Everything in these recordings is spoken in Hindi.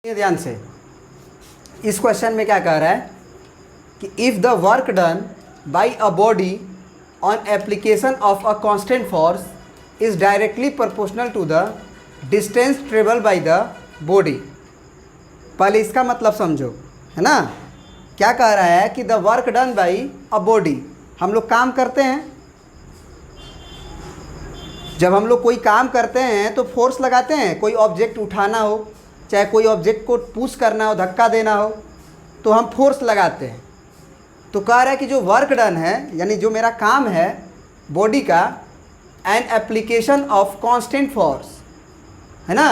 ध्यान से, इस क्वेश्चन में क्या कह रहा है कि if the work done by a body on application of a constant force is directly proportional to the distance travel by the body. पहले इसका मतलब समझो, है ना। क्या कह रहा है कि the work done by a body, हम लोग काम करते हैं, जब हम लोग कोई काम करते हैं तो फोर्स लगाते हैं। कोई ऑब्जेक्ट उठाना हो, चाहे कोई ऑब्जेक्ट को पुश करना हो, धक्का देना हो, तो हम फोर्स लगाते हैं। तो कह रहा है कि जो वर्क डन है, यानी जो मेरा काम है बॉडी का, an application of constant force, है ना।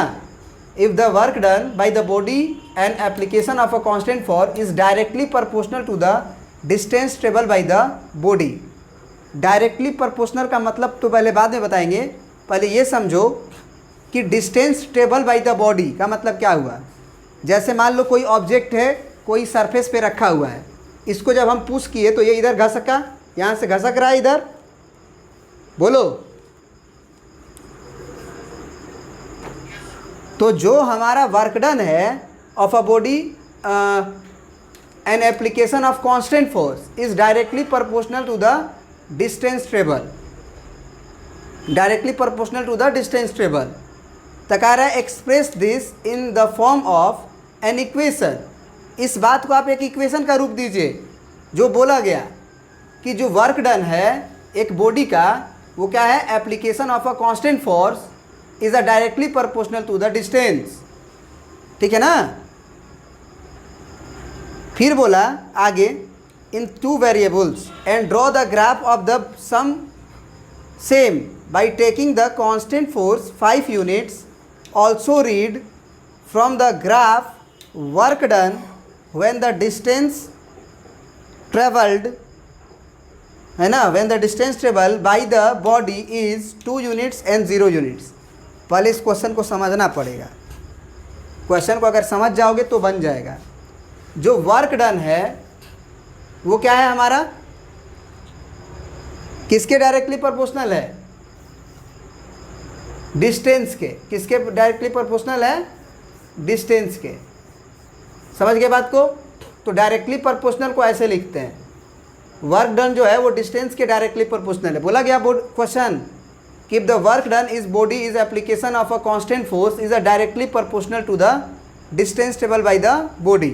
If the work done by the body an application of a constant force is directly proportional to the distance travel by the body. Directly proportional का मतलब तो पहले बाद में बताएंगे, पहले ये समझो कि distance travel by the body का मतलब क्या हुआ। जैसे मान लो कोई ऑब्जेक्ट है, कोई सरफेस पे रखा हुआ है, इसको जब हम पुश किए तो ये इधर घसका, यहाँ से घसक रहा है इधर, बोलो। तो जो हमारा वर्क डन है of a body an application of constant force is directly proportional to the distance travel, directly proportional to the distance travel. तकारा express this in the form of an equation. इस बात को आप एक इक्वेशन का रूप दीजिए। जो बोला गया कि जो वर्क डन है एक बॉडी का, वो क्या है, application of a constant force is a directly proportional to the distance, ठीक है ना। फिर बोला आगे, in two variables and draw the graph of the some same by taking the constant force 5 units. Also read from the graph work done when the distance traveled, है ना, when the distance traveled by the body is 2 units and 0 units। पहले इस क्वेश्चन को समझना पड़ेगा। क्वेश्चन को अगर समझ जाओगे तो बन जाएगा। जो वर्क डन है वो क्या है हमारा, किसके डायरेक्टली प्रोपोर्शनल है, डिस्टेंस के। किसके डायरेक्टली प्रोपोर्शनल है, डिस्टेंस के। समझ गए बात को। तो डायरेक्टली प्रोपोर्शनल को ऐसे लिखते हैं, वर्क डन जो है वो डिस्टेंस के डायरेक्टली प्रोपोर्शनल है। बोला गया क्वेश्चन कि if the work done is body is application of a constant force is a directly proportional to the distance travel by the body.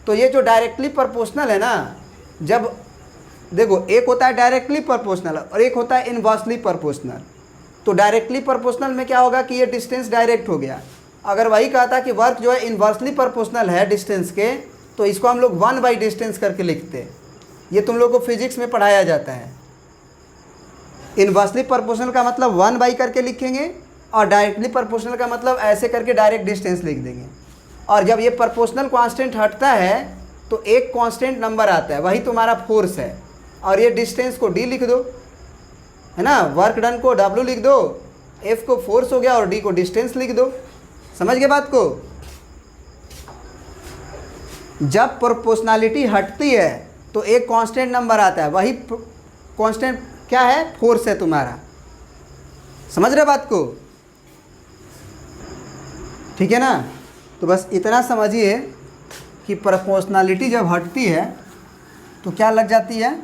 तो ये जो डायरेक्टली प्रोपोर्शनल है ना, जब देखो एक होता है डायरेक्टली प्रोपोर्शनल और एक होता है इनवर्सली प्रोपोर्शनल। तो डायरेक्टली प्रोपोर्शनल में क्या होगा कि ये डिस्टेंस डायरेक्ट हो गया। अगर वही कहता कि वर्क जो है इनवर्सली प्रोपोर्शनल है डिस्टेंस के, तो इसको हम लोग 1 बाई डिस्टेंस करके लिखते हैं। ये तुम लोग को फिजिक्स में पढ़ाया जाता है। इनवर्सली प्रोपोर्शनल का मतलब 1 बाई करके लिखेंगे और डायरेक्टली प्रोपोर्शनल का मतलब ऐसे करके डायरेक्ट डिस्टेंस लिख देंगे। और जब ये प्रोपोर्शनल कांस्टेंट हटता है तो एक कांस्टेंट नंबर आता है, वही तुम्हारा फोर्स है। और ये डिस्टेंस को d लिख दो, है ना। वर्क डन को W लिख दो, F को फोर्स हो गया और D को डिस्टेंस लिख दो। समझ गए बात को। जब प्रोपोर्शनलिटी हटती है तो एक कांस्टेंट नंबर आता है, वही कांस्टेंट क्या है, फोर्स है तुम्हारा। समझ रहे बात को, ठीक है ना। तो बस इतना समझिए कि प्रोपोर्शनलिटी जब हटती है तो क्या लग जाती है,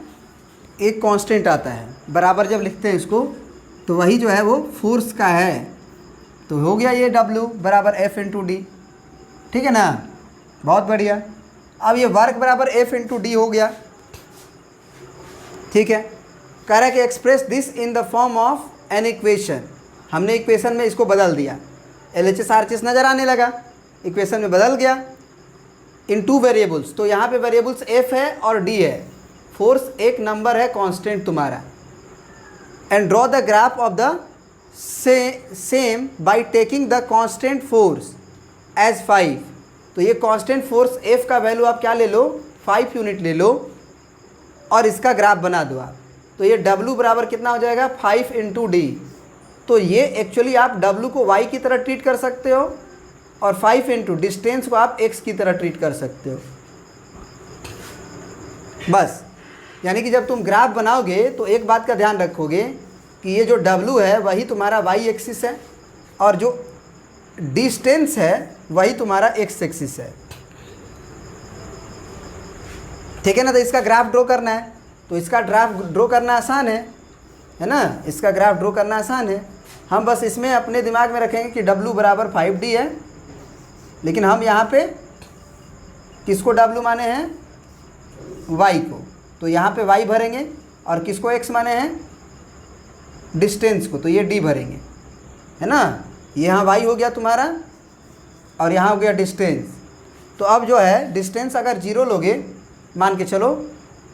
एक कांस्टेंट आता है। बराबर जब लिखते हैं इसको तो वही जो है वो फोर्स का है। तो हो गया ये W बराबर F इंटू डी, ठीक है ना। बहुत बढ़िया। अब ये वर्क बराबर F इंटू डी हो गया, ठीक है। कह रहा है कि express this in the form of an equation. हमने इक्वेशन में इसको बदल दिया, LHS RHS नज़र आने लगा, इक्वेशन में बदल गया। इन टू वेरिएबल्स, तो यहाँ पे वेरिएबल्स F है और D है। फोर्स एक नंबर है कांस्टेंट तुम्हारा। And draw the graph of the same by taking the constant force as 5। तो ये कांस्टेंट फोर्स F का वैल्यू आप क्या ले लो, 5 यूनिट ले लो और इसका ग्राफ बना दो आप। तो ये W बराबर कितना हो जाएगा, 5 इंटू डी। तो ये एक्चुअली आप W को Y की तरह ट्रीट कर सकते हो और 5 इंटू डिस्टेंस को आप X की तरह ट्रीट कर सकते हो। बस, यानी कि जब तुम ग्राफ बनाओगे तो एक बात का ध्यान रखोगे कि ये जो W है वही तुम्हारा Y एक्सिस है और जो डिस्टेंस है वही तुम्हारा एक्स एक्सिस है। ठीक है ना। तो इसका ग्राफ ड्रॉ करना है, तो इसका ग्राफ ड्रॉ करना आसान है ना, इसका ग्राफ ड्रॉ करना आसान है। हम बस इसमें अपने दिमाग में रखेंगे कि W बराबर 5D है, लेकिन हम यहाँ पे किसको W माने हैं, Y को, तो यहाँ पे Y भरेंगे, और किसको X माने हैं, डिस्टेंस को, तो ये D भरेंगे, है ना। यहाँ Y हो गया तुम्हारा और यहाँ हो गया डिस्टेंस। तो अब जो है डिस्टेंस अगर 0 लोगे मान के चलो,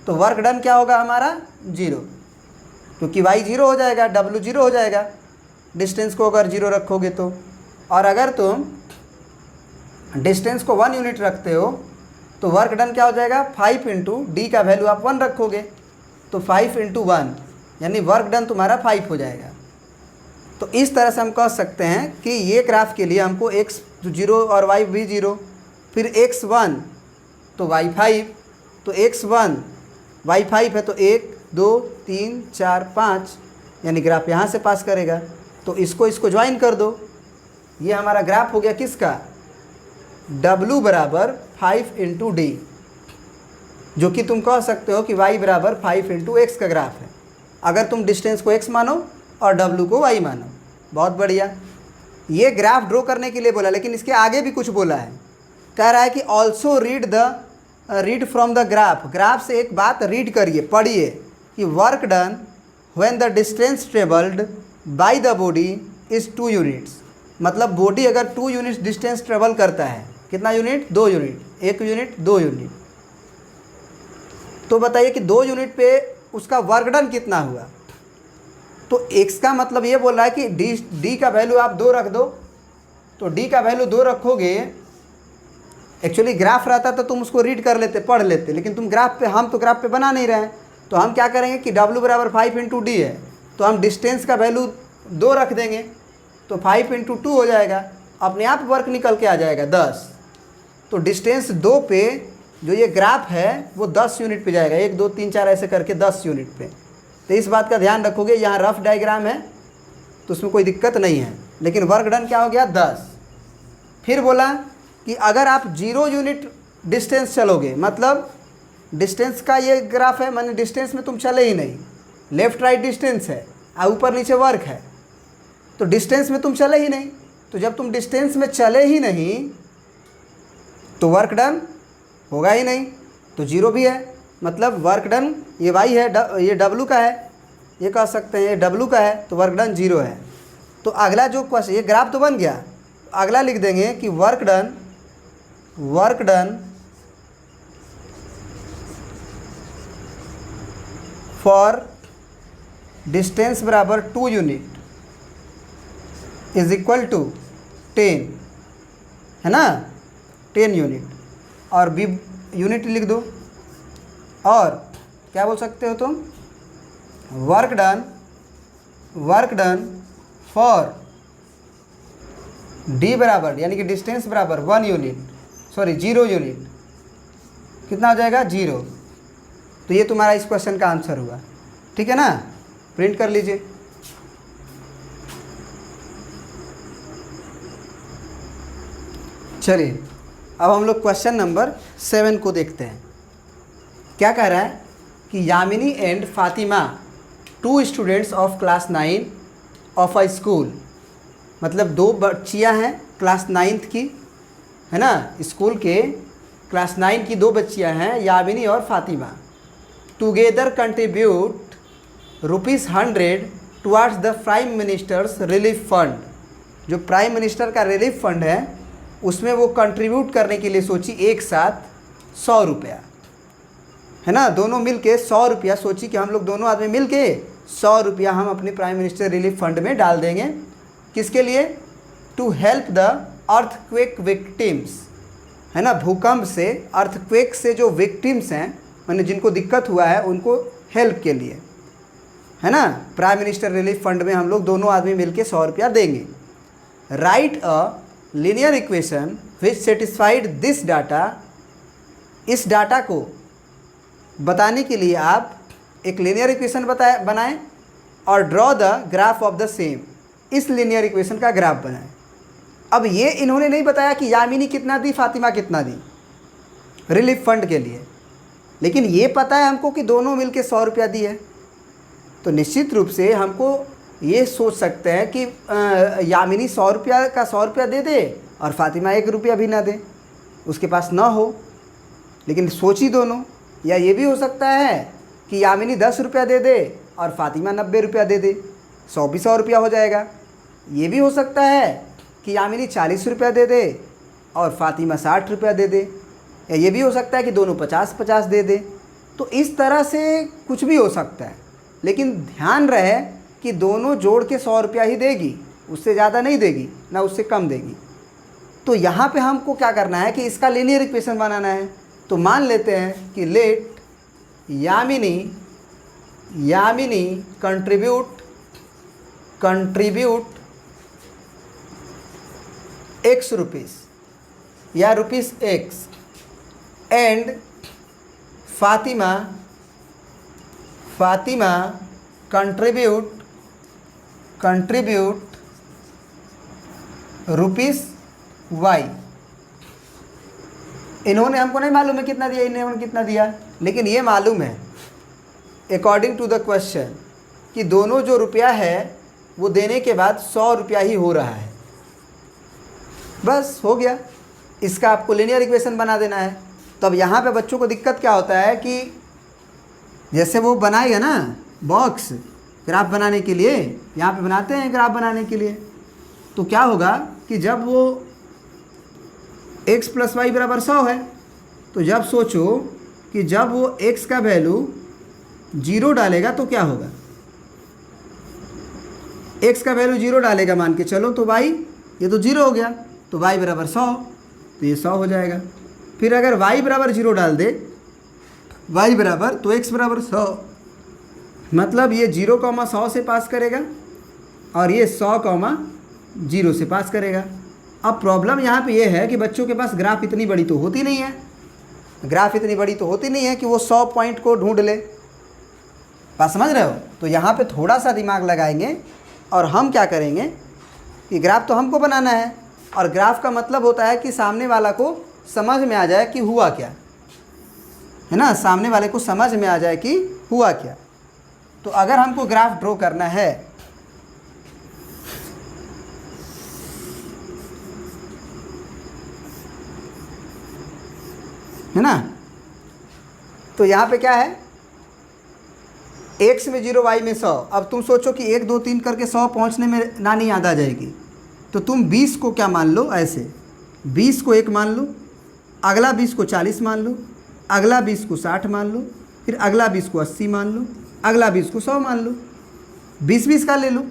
तो वर्क डन क्या होगा हमारा 0, क्योंकि Y 0 हो जाएगा, W 0 हो जाएगा डिस्टेंस को अगर 0 रखोगे तो। और अगर तुम डिस्टेंस को 1 यूनिट रखते हो तो वर्क डन क्या हो जाएगा, 5 इंटू डी का वैल्यू आप 1 रखोगे, तो 5 इंटू 1 यानी वर्क डन तुम्हारा 5 हो जाएगा। तो इस तरह से हम कह सकते हैं कि ये ग्राफ के लिए हमको x 0 और y भी 0, फिर x 1 तो y 5, तो x 1 y 5 है, तो 1 2 3 4 5 यानी ग्राफ यहाँ से पास करेगा। तो इसको ज्वाइन कर दो, ये हमारा ग्राफ हो गया किसका, W बराबर 5 इंटू डी, जो कि तुम कह सकते हो कि y बराबर 5 इंटू एक्स का ग्राफ है, अगर तुम डिस्टेंस को x मानो और W को y मानो। बहुत बढ़िया। ये ग्राफ ड्रॉ करने के लिए बोला, लेकिन इसके आगे भी कुछ बोला है, कह रहा है कि also read from the graph, graph से एक बात रीड करिए, पढ़िए कि work done when the distance travelled by the body is 2 units, मतलब बॉडी अगर 2 यूनिट्स डिस्टेंस ट्रेवल करता है, कितना यूनिट, 2 यूनिट, 1 यूनिट 2 यूनिट, तो बताइए कि 2 यूनिट पे उसका वर्क डन कितना हुआ। तो x का मतलब ये बोल रहा है कि d का वैल्यू आप 2 रख दो, तो d का वैल्यू 2 रखोगे, एक्चुअली ग्राफ रहता तो तुम उसको रीड कर लेते, पढ़ लेते, लेकिन तुम ग्राफ पे, हम तो ग्राफ पे बना नहीं रहे हैं, तो हम क्या करेंगे कि W बराबर 5 इंटू डी है, तो हम डिस्टेंस का वैल्यू 2 रख देंगे, तो 5 इंटू 2 हो जाएगा, अपने आप वर्क निकल के आ जाएगा 10। तो डिस्टेंस 2 पे जो ये ग्राफ है वो 10 यूनिट पे जाएगा, 1 2 3 4 ऐसे करके 10 यूनिट पे। तो इस बात का ध्यान रखोगे, यहाँ रफ डायग्राम है तो उसमें कोई दिक्कत नहीं है, लेकिन वर्क डन क्या हो गया 10। फिर बोला कि अगर आप 0 यूनिट डिस्टेंस चलोगे, मतलब डिस्टेंस का ये ग्राफ है, माने डिस्टेंस में तुम चले ही नहीं, लेफ़्ट राइट डिस्टेंस है और ऊपर नीचे वर्क है, तो डिस्टेंस में तुम चले ही नहीं, तो जब तुम डिस्टेंस में चले ही नहीं तो वर्क डन होगा ही नहीं, तो 0 भी है, मतलब वर्क डन ये y है, ये W का है, ये कह सकते हैं ये W का है, तो वर्क डन 0 है। तो अगला जो क्वेश्चन, ये ग्राफ तो बन गया, अगला लिख देंगे कि वर्क डन फॉर डिस्टेंस बराबर 2 यूनिट इज इक्वल टू 10, है ना, 10 यूनिट, और बी यूनिट लिख दो, और क्या बोल सकते हो तुम, वर्क डन फॉर डी बराबर यानी कि डिस्टेंस बराबर 1 यूनिट, सॉरी 0 यूनिट, कितना हो जाएगा 0। तो ये तुम्हारा इस क्वेश्चन का आंसर हुआ, ठीक है ना, प्रिंट कर लीजिए। चलिए अब हम लोग क्वेश्चन नंबर 7 को देखते हैं। क्या कह रहा है कि Yamini and Fatima 2 students of class 9 of a school, मतलब 2 बच्चियां हैं क्लास 9th की, है ना, स्कूल के क्लास 9 की 2 बच्चियां हैं, यामिनी और Fatima, together contribute ₹100 towards the prime ministers relief fund. जो प्राइम मिनिस्टर का रिलीफ फंड है उसमें वो कंट्रीब्यूट करने के लिए सोची एक साथ 100 रुपया, है ना, दोनों मिल के 100 रुपया सोची कि हम लोग दोनों आदमी मिल के 100 रुपया हम अपने प्राइम मिनिस्टर रिलीफ फंड में डाल देंगे। किसके लिए, to help the earthquake victims, है ना, भूकंप से, अर्थक्वेक से जो विक्टिम्स हैं, मैंने जिनको दिक्कत हुआ है उनको हेल्प के लिए, है ना, प्राइम मिनिस्टर रिलीफ फंड में हम लोग दोनों आदमी मिलके 100 रुपया देंगे। Right a linear equation which satisfied this data, इस डाटा को बताने के लिए आप एक लीनियर इक्वेशन बनाएं और draw the graph of the same, इस लीनियर इक्वेशन का ग्राफ बनाएं। अब ये इन्होंने नहीं बताया कि यामिनी कितना दी, फातिमा कितना दी रिलीफ फंड के लिए, लेकिन ये पता है हमको कि दोनों मिलके 100 रुपया दी है। तो निश्चित रूप से हमको ये सोच सकते हैं कि यामिनी 100 रुपया का 100 रुपया दे दे और फातिमा 1 रुपया भी ना दे, उसके पास ना हो, लेकिन सोची दोनों। या ये भी हो सकता है कि यामिनी 10 रुपया दे दे और फातिमा 90 रुपया दे दे, 100 भी 100 रुपया हो जाएगा। ये भी हो सकता है कि यामिनी 40 रुपया दे दे और फातिमा 60 रुपया दे दे, या ये भी हो सकता है कि दोनों 50-50 दे दे। तो इस तरह से कुछ भी हो सकता है, लेकिन ध्यान रहे कि दोनों जोड़ के 100 रुपया ही देगी, उससे ज़्यादा नहीं देगी ना उससे कम देगी। तो यहाँ पे हमको क्या करना है कि इसका लीनियर इक्वेशन बनाना है। तो मान लेते हैं कि let Yamini contribute x rupees या rupees x and Fatima contribute rupees y। इन्होंने हमको नहीं मालूम है कितना दिया, इन्होंने कितना दिया, लेकिन ये मालूम है अकॉर्डिंग टू द क्वेश्चन कि दोनों जो रुपया है वो देने के बाद 100 रुपया ही हो रहा है। बस हो गया, इसका आपको लीनियर इक्वेशन बना देना है। तो अब यहाँ पे बच्चों को दिक्कत क्या होता है कि जैसे वो बनाएगा ना बॉक्स ग्राफ बनाने के लिए, यहाँ पे बनाते हैं ग्राफ बनाने के लिए, तो क्या होगा कि जब वो x + y = 100 है, तो जब सोचो कि जब वो x का वैल्यू 0 डालेगा तो क्या होगा, x का वैल्यू 0 डालेगा मान के चलो, तो y ये तो 0 हो गया, तो y = 100, तो ये 100 हो जाएगा। फिर अगर y = 0 डाल दे, y बराबर तो x = 100, मतलब ये 0,100 से पास करेगा और ये 100,0 से पास करेगा। अब प्रॉब्लम यहाँ पे ये है कि बच्चों के पास ग्राफ इतनी बड़ी तो होती नहीं है, ग्राफ इतनी बड़ी तो होती नहीं है कि वो 100 पॉइंट को ढूंढ ले। बात समझ रहे हो? तो यहाँ पे थोड़ा सा दिमाग लगाएंगे और हम क्या करेंगे कि ग्राफ तो हमको बनाना है, और ग्राफ का मतलब होता है कि सामने वाला को समझ में आ जाए कि हुआ क्या है ना, सामने वाले को समझ में आ जाए कि हुआ क्या। तो अगर हमको ग्राफ ड्रॉ करना है ना, तो यहाँ पे क्या है, x में 0 y में 100। अब तुम सोचो कि 1 2 3 करके 100 पहुँचने में नानी याद आ जाएगी, तो तुम 20 को क्या मान लो, ऐसे 20 को 1 मान लो, अगला 20 को 40 मान लो, अगला 20 को 60 मान लो, फिर अगला 20 को 80 मान लो, अगला 20 को 100 मान लो, 20-20 का ले लो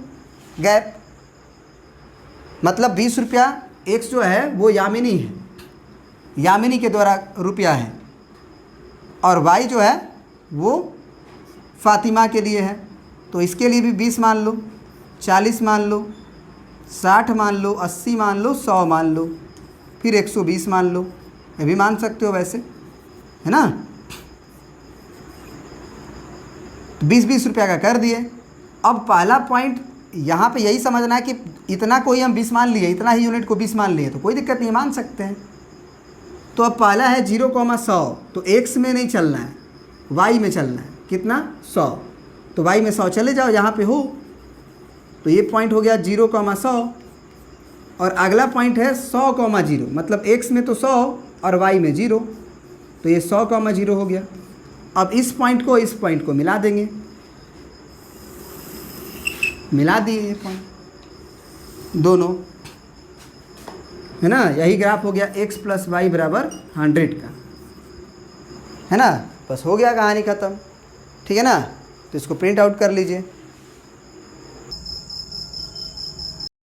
गैप। मतलब 20 रुपया x जो है वो यामिनी है, यामिनी के द्वारा रुपया है, और y जो है वो फातिमा के लिए है। तो इसके लिए भी 20 मान लो, 40 मान लो, 60 मान लो, 80 मान लो, 100 मान लो, फिर 120 मान लो, ये भी मान सकते हो वैसे, है ना। तो 20-20 रुपया का कर दिए। अब पहला पॉइंट यहाँ पे यही समझना है कि इतना को ही हम 20 मान लिए, इतना ही यूनिट को 20 मान लिए, तो कोई दिक्कत नहीं, मान सकते हैं। तो अब पहला है 0,100, तो x में नहीं चलना है, y में चलना है। कितना? 100। तो y में 100 चले जाओ यहाँ पे हो, तो ये पॉइंट हो गया 0,100, और अगला पॉइंट है 100,0, मतलब x में तो 100 और y में 0, तो ये 100,0 हो गया। अब इस पॉइंट को मिला देंगे, मिला दिए ये पॉइंट दोनों, है ना। यही ग्राफ हो गया x + y = 100 का, है ना। बस हो गया, कहानी ख़त्म, ठीक है ना। तो इसको प्रिंट आउट कर लीजिए।